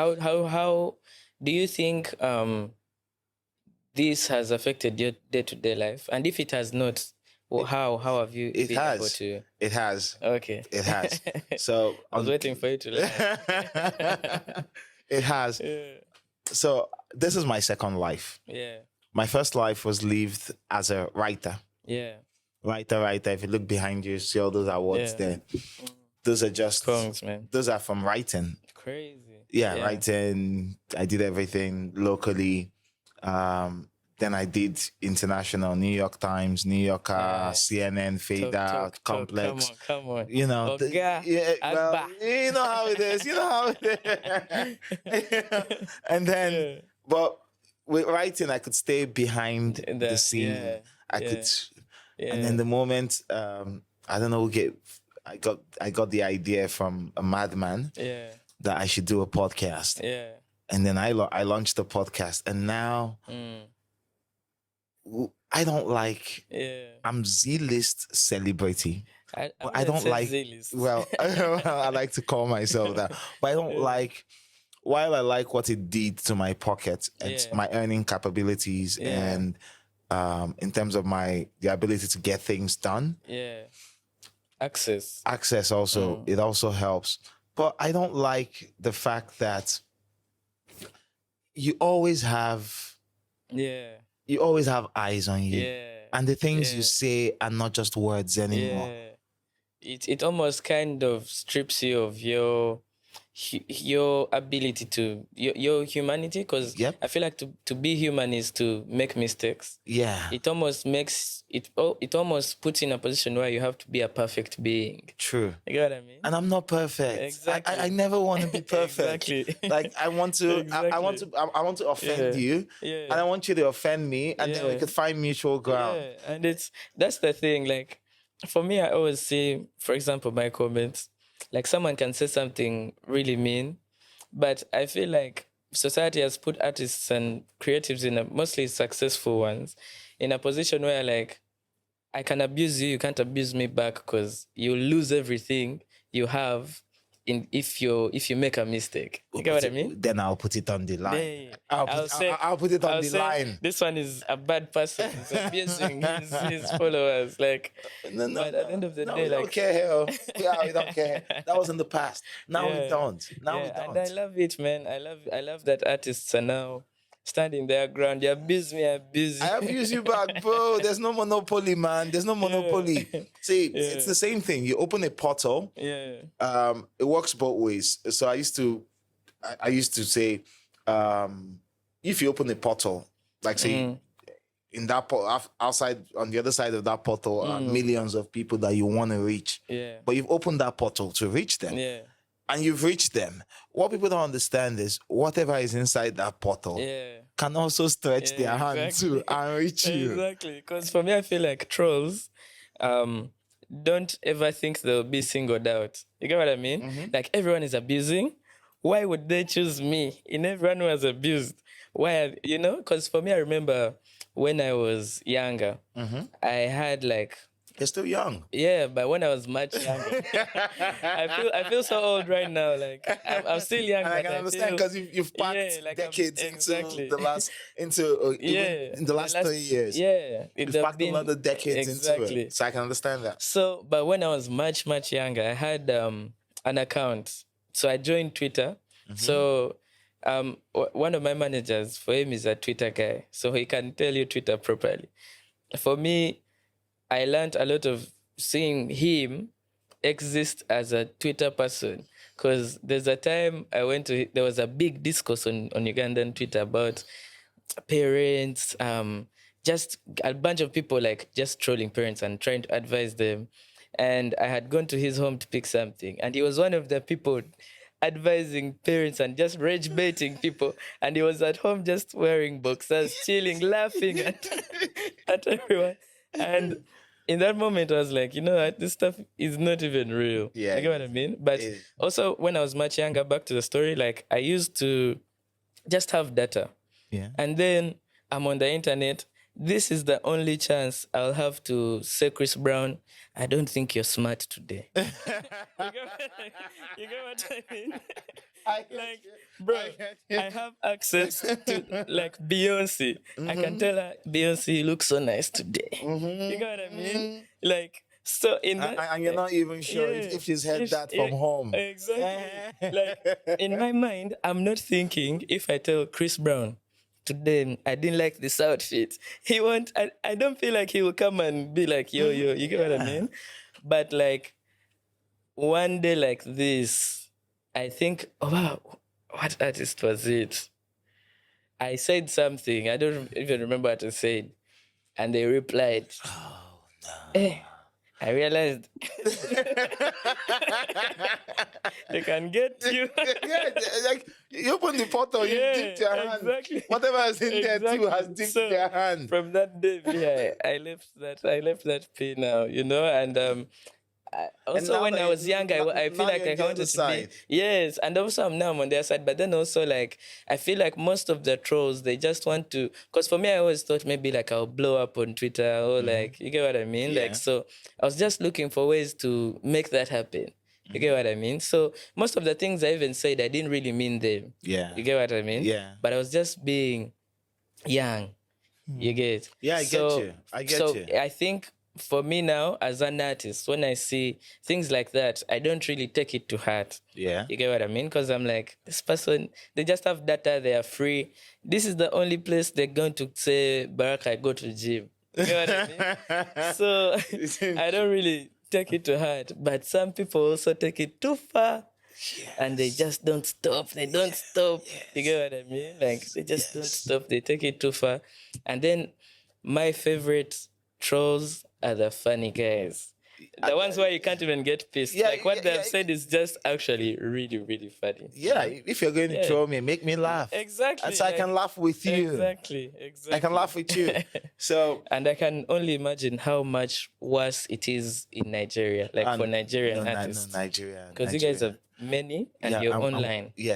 How do you think this has affected your day-to-day life? And if it has not, well, how have you It been able has. to? It has. Okay. It has. So I was waiting for you to laugh. it has. Yeah. So this is my second life. Yeah. My first life was lived as a writer. Yeah. Writer. If you look behind you, see all those awards Yeah. there. Those are just Songs, man. Those are from writing. Crazy. Yeah, writing. I did everything locally. Then I did international, New York Times, New Yorker, Nice. CNN, Fade Out, Complex. Come on. You know, Agba. you know how it is. You know how it is. And then, but with writing, I could stay behind the scene. Yeah, I could, and then the moment, I don't know, I got the idea from a madman that I should do a podcast. Yeah. And then I launched the podcast, and now I don't like. I'm Z-list celebrity. I don't like. Z-list. Well, I like to call myself that, but I don't like. While I like what it did to my pocket and my earning capabilities, and in terms of the ability to get things done, access also it also helps. But I don't like the fact that you always have eyes on you, and the things you say are not just words anymore. It almost kind of strips you of your ability to your humanity, because I feel like to be human is to make mistakes. It almost makes it almost puts you in a position where you have to be a perfect being. True. You get what I mean? And I'm not perfect. Exactly. I never want to be perfect. Exactly. Like I want to I want to offend you, and I want you to offend me, and then we could find mutual ground. And that's the thing. Like for me, I always say, for example, my comments, like someone can say something really mean, but I feel like society has put artists and creatives mostly successful ones, in a position where like I can abuse you, you can't abuse me back, because you lose everything you have if you make a mistake. You get what I mean? Then I'll put it on the line. I'll put it on the line. This one is a bad person. He's abusing his followers. Like, no, but at the end of the day, we like, don't care. We don't care. That was in the past. Now we don't. Now we don't. And I love it, man. I love that artists are now standing their ground. You abuse me, I abuse you. I abuse you back, bro. There's no monopoly, man. There's no monopoly. See, it's the same thing. You open a portal. It works both ways. So I used to say, if you open a portal, like say in that outside on the other side of that portal are millions of people that you want to reach. But you've opened that portal to reach them. And you've reached them. What people don't understand is whatever is inside that portal can also stretch their hand too and reach you. Exactly. Because for me, I feel like trolls don't ever think they'll be singled out. You get what I mean? Like everyone is abusing. Why would they choose me in everyone who has abused? Why, because for me, I remember when I was younger, I had like, you're still young. Yeah, but when I was much younger, I feel so old right now. Like I'm still young. And I can understand because you've passed decades into the last in the last 30 years. You've packed a lot of decades into it. So I can understand that. So, but when I was much younger, I had an account. So I joined Twitter. So one of my managers, for him, is a Twitter guy, so he can tell you Twitter properly. For me, I learned a lot of seeing him exist as a Twitter person, because there's a time there was a big discourse on Ugandan Twitter about parents, just a bunch of people like just trolling parents and trying to advise them. And I had gone to his home to pick something, and he was one of the people advising parents and just rage baiting people. And he was at home just wearing boxers, chilling, laughing at everyone. And in that moment, I was like, you know what, this stuff is not even real. You get what I mean? But also, when I was much younger, back to the story, like I used to just have data. And then I'm on the internet. This is the only chance I'll have to say, Chris Brown, I don't think you're smart today. You get what I mean? I get Like, you. bro, I get you. I have access to like Beyonce. I can tell her, Beyonce, you look so nice today. You get what I mean? Like, so in that, And you're not even sure yeah, if she's heard that yeah, from home. exactly. Like in my mind, I'm not thinking if I tell Chris Brown today I didn't like this outfit. He won't. I don't feel like he will come and be like, yo, yo. You get what I mean? But like one day like this, I think, oh wow, what artist was it? I said something. I don't even remember what I said, and they replied, Oh "Eh." I realized they can get you. yeah, like you open the portal, you dipped your hand. Exactly. Whatever is in there too has dipped So, their hand. from that day, yeah, I left that. I left that pay now, you know, and also now when that I was young, I feel now like you're I on the wanted other to side. be yes, and also now I'm on their side. But then also like I feel like most of the trolls they just want to. Because for me, I always thought maybe like I'll blow up on Twitter or like you get what I mean. Yeah. Like so, I was just looking for ways to make that happen. You get what I mean? So most of the things I even said, I didn't really mean them. Yeah. You get what I mean? Yeah. But I was just being young. You get? Yeah, I get you. I get you. I think for me now, as an artist, when I see things like that, I don't really take it to heart. Yeah. You get what I mean? Because I'm like, this person, they just have data, they are free. This is the only place they're going to say, Baraka, go to the gym. You get what I mean? So I don't really take it to heart. But some people also take it too far. Yes. And they just don't stop. They don't stop. You get what I mean? Like they just don't stop. They take it too far. And then my favorite trolls are the funny guys. The ones where you can't even get pissed. Yeah, like what yeah, they've yeah. said is just actually really, really funny. Yeah, if you're going to troll me, make me laugh. Exactly. And so I can laugh with you. Exactly. I can laugh with you. So and I can only imagine how much worse it is in Nigeria, like for Nigerian artists. Nigeria. Because you guys have many and you're online. Yeah.